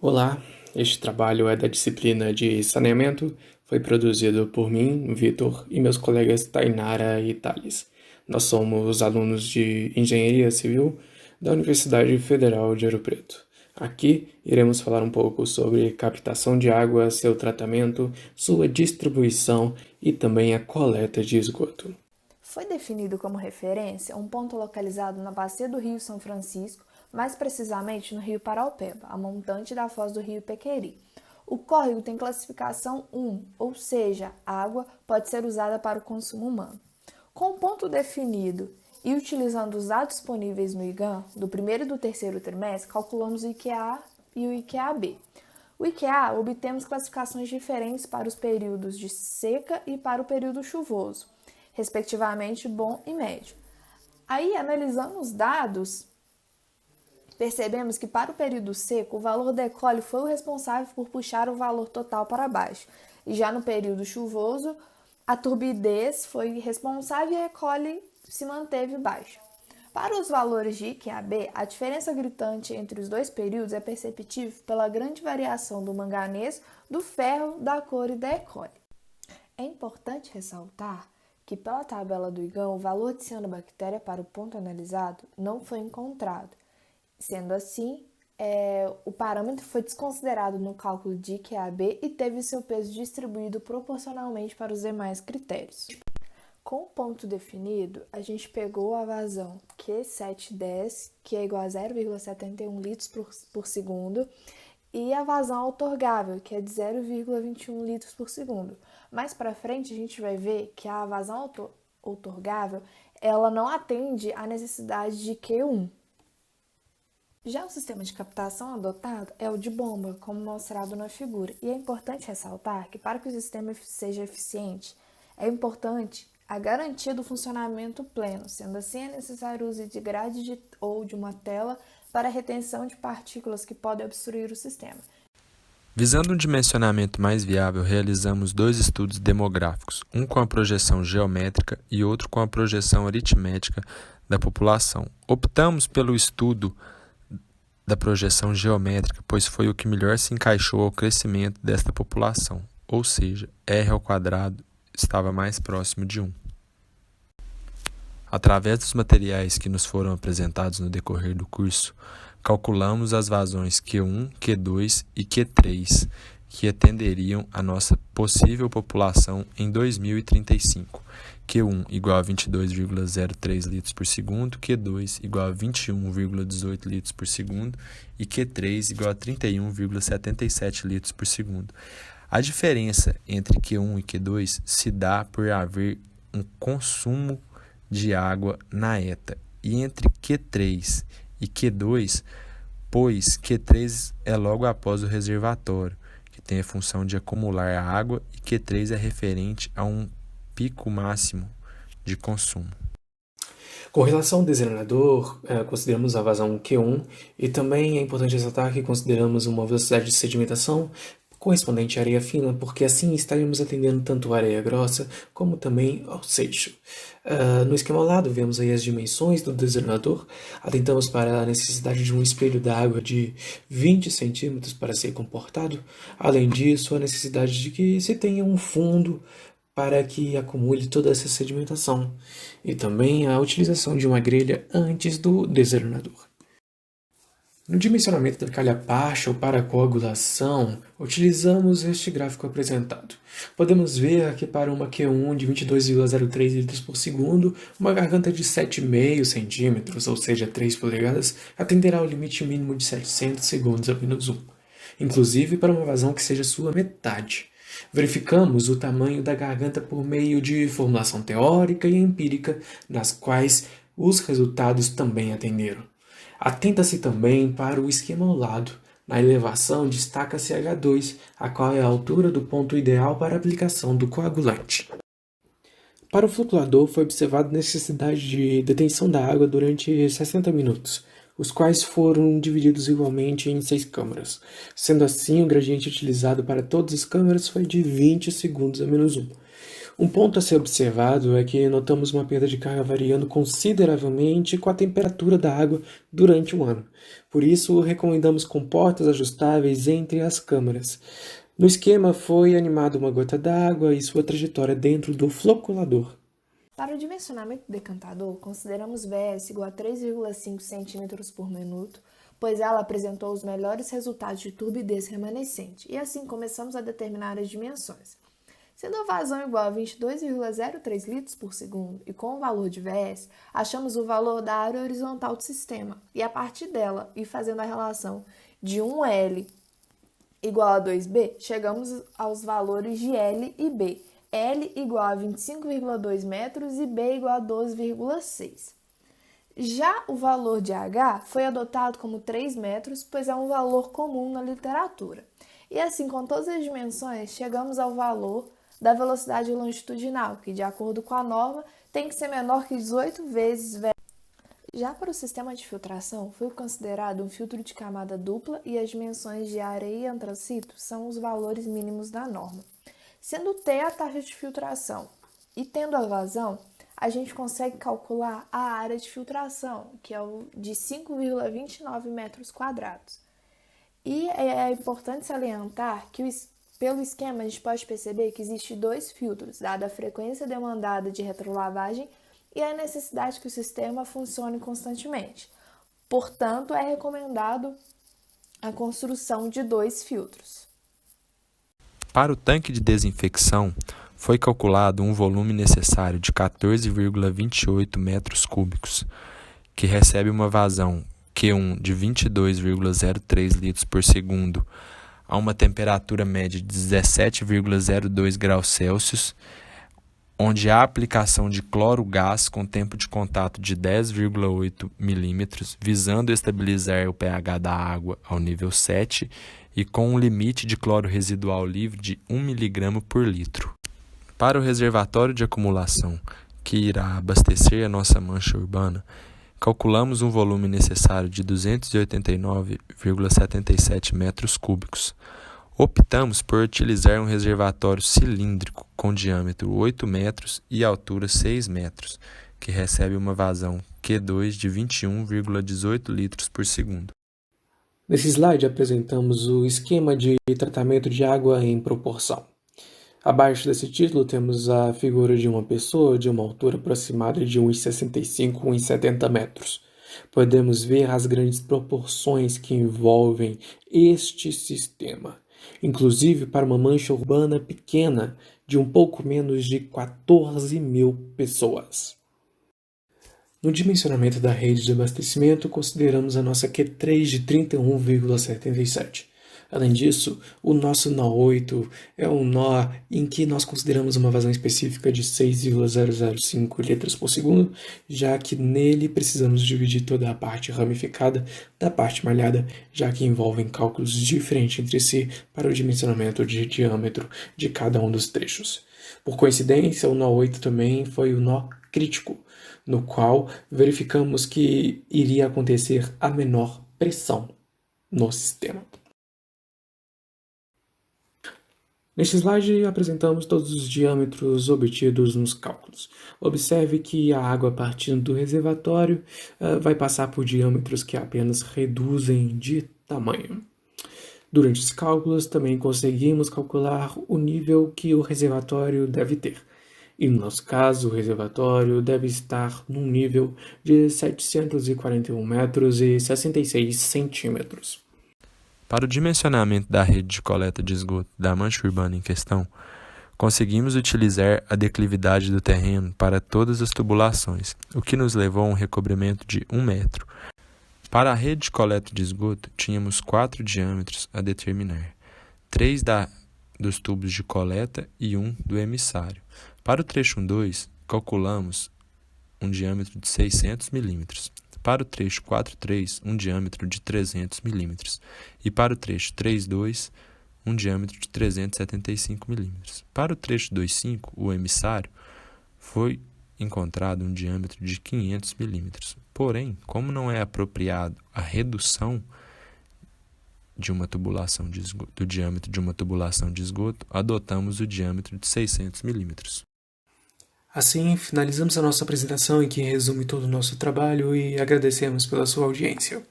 Olá, este trabalho é da disciplina de saneamento, foi produzido por mim, Vitor, e meus colegas Tainara e Thales. Nós somos alunos de Engenharia Civil da Universidade Federal de Ouro Preto. Aqui iremos falar um pouco sobre captação de água, seu tratamento, sua distribuição e também a coleta de esgoto. Foi definido como referência um ponto localizado na bacia do Rio São Francisco, mais precisamente no Rio Paraopeba, a montante da foz do Rio Pequeri. O córrego tem classificação 1, ou seja, a água pode ser usada para o consumo humano. Com o ponto definido e utilizando os dados disponíveis no IGAN do primeiro e do terceiro trimestre, calculamos o IQA e o IQA-B. O IQA obtemos classificações diferentes para os períodos de seca e para o período chuvoso, respectivamente bom e médio. Aí, analisando os dados, percebemos que para o período seco, o valor decole foi o responsável por puxar o valor total para baixo. E já no período chuvoso, a turbidez foi responsável e a recole se manteve baixa. Para os valores de IQA-B, a diferença gritante entre os dois períodos é perceptível pela grande variação do manganês, do ferro, da cor e da recole. É importante ressaltar que pela tabela do IGAN, o valor de cianobactéria para o ponto analisado não foi encontrado. Sendo assim, o parâmetro foi desconsiderado no cálculo de IQA-B e teve seu peso distribuído proporcionalmente para os demais critérios. Com o ponto definido, a gente pegou a vazão Q710, que é igual a 0,71 litros por segundo, e a vazão outorgável, que é de 0,21 litros por segundo. Mais para frente, a gente vai ver que a vazão outorgável ela não atende à necessidade de Q1. Já o sistema de captação adotado é o de bomba, como mostrado na figura. E é importante ressaltar que para que o sistema seja eficiente, é importante a garantia do funcionamento pleno. Sendo assim, é necessário o uso de grade ou de uma tela para a retenção de partículas que podem obstruir o sistema. Visando um dimensionamento mais viável, realizamos dois estudos demográficos, um com a projeção geométrica e outro com a projeção aritmética da população. Optamos pelo estudo da projeção geométrica, pois foi o que melhor se encaixou ao crescimento desta população, ou seja, r² estava mais próximo de 1. Através dos materiais que nos foram apresentados no decorrer do curso, calculamos as vazões Q1, Q2 e Q3 que atenderiam a nossa possível população em 2035. Q1 igual a 22,03 litros por segundo, Q2 igual a 21,18 litros por segundo e Q3 igual a 31,77 litros por segundo. A diferença entre Q1 e Q2 se dá por haver um consumo de água na ETA, e entre Q3 e Q2, pois Q3 é logo após o reservatório, que tem a função de acumular a água, e Q3 é referente a um pico máximo de consumo. Com relação ao desalinador, consideramos a vazão Q1 e também é importante ressaltar que consideramos uma velocidade de sedimentação correspondente à areia fina, porque assim estaríamos atendendo tanto a areia grossa como também ao seixo. No esquema ao lado, vemos aí as dimensões do desalinador, atentamos para a necessidade de um espelho d'água de 20 centímetros para ser comportado, além disso, a necessidade de que se tenha um fundo para que acumule toda essa sedimentação, e também a utilização de uma grelha antes do desalinador. No dimensionamento da calha baixa ou para coagulação, utilizamos este gráfico apresentado. Podemos ver que para uma Q1 de 22,03 litros por segundo, uma garganta de 7,5 centímetros, ou seja, 3 polegadas, atenderá ao limite mínimo de 700 segundos a menos 1, inclusive para uma vazão que seja sua metade. Verificamos o tamanho da garganta por meio de formulação teórica e empírica, nas quais os resultados também atenderam. Atenta-se também para o esquema ao lado. Na elevação, destaca-se H2, a qual é a altura do ponto ideal para a aplicação do coagulante. Para o flutuador, foi observada a necessidade de detenção da água durante 60 minutos, os quais foram divididos igualmente em 6 câmaras. Sendo assim, o gradiente utilizado para todas as câmaras foi de 20 segundos a menos 1. Um ponto a ser observado é que notamos uma perda de carga variando consideravelmente com a temperatura da água durante o ano. Por isso, recomendamos comportas ajustáveis entre as câmaras. No esquema foi animada uma gota d'água e sua trajetória dentro do floculador. Para o dimensionamento do decantador, consideramos VS igual a 3,5 cm por minuto, pois ela apresentou os melhores resultados de turbidez remanescente, e assim começamos a determinar as dimensões. Sendo a vazão igual a 22,03 litros por segundo e com o valor de VS, achamos o valor da área horizontal do sistema, e a partir dela, e fazendo a relação de 1L igual a 2B, chegamos aos valores de L e B. L igual a 25,2 metros e B igual a 12,6. Já o valor de H foi adotado como 3 metros, pois é um valor comum na literatura. E assim, com todas as dimensões, chegamos ao valor da velocidade longitudinal, que, de acordo com a norma, tem que ser menor que 18 vezes V. Já para o sistema de filtração, foi considerado um filtro de camada dupla e as dimensões de areia e antracito são os valores mínimos da norma. Sendo T a taxa de filtração e tendo a vazão, a gente consegue calcular a área de filtração, que é de 5,29 metros quadrados. E é importante salientar que pelo esquema a gente pode perceber que existe 2 filtros, dada a frequência demandada de retrolavagem e a necessidade que o sistema funcione constantemente. Portanto, é recomendado a construção de 2 filtros. Para o tanque de desinfecção, foi calculado um volume necessário de 14,28 metros cúbicos, que recebe uma vazão Q1 de 22,03 litros por segundo, a uma temperatura média de 17,02 graus Celsius, onde há aplicação de cloro-gás com tempo de contato de 10,8 milímetros, visando estabilizar o pH da água ao nível 7 e com um limite de cloro residual livre de 1 mg por litro. Para o reservatório de acumulação, que irá abastecer a nossa mancha urbana, calculamos um volume necessário de 289,77 metros cúbicos. Optamos por utilizar um reservatório cilíndrico com diâmetro 8 metros e altura 6 metros, que recebe uma vazão Q2 de 21,18 litros por segundo. Nesse slide apresentamos o esquema de tratamento de água em proporção. Abaixo desse título temos a figura de uma pessoa de uma altura aproximada de 1,65 a 1,70 metros. Podemos ver as grandes proporções que envolvem este sistema, inclusive para uma mancha urbana pequena de um pouco menos de 14 mil pessoas. No dimensionamento da rede de abastecimento, consideramos a nossa Q3 de 31,77. Além disso, o nosso nó 8 é um nó em que nós consideramos uma vazão específica de 6,005 litros por segundo, já que nele precisamos dividir toda a parte ramificada da parte malhada, já que envolvem cálculos diferentes entre si para o dimensionamento de diâmetro de cada um dos trechos. Por coincidência, o nó 8 também foi o nó crítico, no qual verificamos que iria acontecer a menor pressão no sistema. Neste slide apresentamos todos os diâmetros obtidos nos cálculos. Observe que a água partindo do reservatório vai passar por diâmetros que apenas reduzem de tamanho. Durante os cálculos também conseguimos calcular o nível que o reservatório deve ter. E no nosso caso, o reservatório deve estar num nível de 741 metros e 66 centímetros. Para o dimensionamento da rede de coleta de esgoto da mancha urbana em questão, conseguimos utilizar a declividade do terreno para todas as tubulações, o que nos levou a um recobrimento de 1 metro. Para a rede de coleta de esgoto, tínhamos 4 diâmetros a determinar, 3 dos tubos de coleta e 1 do emissário. Para o trecho 1.2, calculamos um diâmetro de 600 milímetros. Para o trecho 4.3, um diâmetro de 300 milímetros. E para o trecho 3.2, um diâmetro de 375 milímetros. Para o trecho 2.5, o emissário, foi encontrado um diâmetro de 500 milímetros. Porém, como não é apropriado a redução de uma tubulação de esgoto, do diâmetro de uma tubulação de esgoto, adotamos o diâmetro de 600 milímetros. Assim, finalizamos a nossa apresentação em que resume todo o nosso trabalho e agradecemos pela sua audiência.